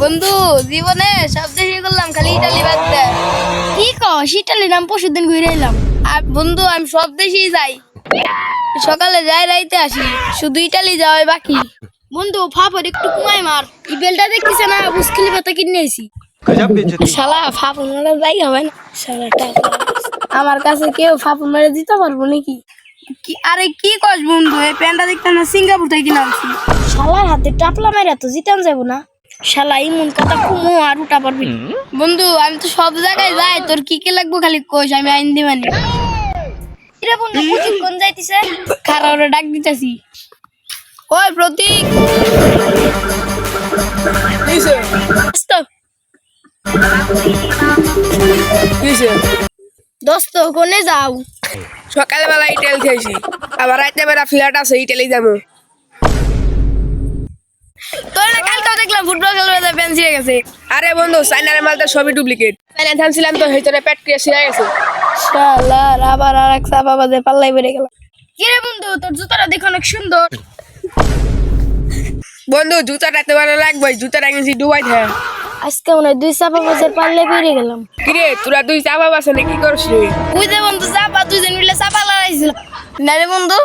বন্ধু জীবনে সব দেশে করলাম খালি ইটালি বাদ দে। কি কস ইটালি নাম পরশুদিন ঘুরে এলাম। আর বন্ধু আমি সব দেশেই যাই, সকালে যাই রাইতে আসি, শুধু ইটালি যাওয়াই বাকি। বন্ধু ফাফর একটু কুমাই মার, এই বেলটা দেখতেছে না বুঝকিলি পাতা কিনে এসি। শালা ফাফর মারা যাই হবে না শালা টাকা। আমার কাছে কেউ ফাফর মেরে দিতে পারবো নাকি? কি আরে কি কস বন্ধু, এই প্যান্টটা দেখতে না সিঙ্গাপুর থেকে কিনে আনছি। শালার হাতে টাপলা মেরে তো জিতান যাবো না। শালা ইমন কথা কুমো আর উঠা পারবি। বন্ধু আমি তো সব জায়গায় যাই, তোর কি কি লাগবো খালি কইস, আমি আইন দিবানি। রে বন্ধু প্রতীক কোন যাইতিছে? খারাপ ওরে ডাক দিতেছি। ওই প্রতীক, কিসে কিসে দোস্ত কোনে যাও? সকালবেলা ইটেল খেয়েছি, আবার রাতে বেলা ফ্ল্যাট আছে ইটেলি যাবো। তোর না কালকেও দেখলাম ফুটবল খেলবে প্যান্ট ছিঁড়ে গেছে। আরে বন্ধু চাইনার মালটা সবই ডুপ্লিকেট। প্যান্ট আনছিলাম তো ভিতরে পেট ক্রিয়া ছিঁড়ে গেছে। শালার আবার আর এক চাপা বাজে পাল্লাই বেড়ে গেল। কি রে বন্ধু তোর জুতাটা দেখো অনেক সুন্দর। বন্ধু জুতাটা এত ভালো লাগবে, জুতাটা কিনছি দুবাই থেকে। আজকে মনে হয় দুই চাপা বাজে পাল্লাই বেড়ে গেলাম। কিরে তোরা দুই চাপা বাসনে কি করছিস? বুঝতে বন্ধু চাপা দুইজন মিলে চাপা লড়াইছিল না রে বন্ধু।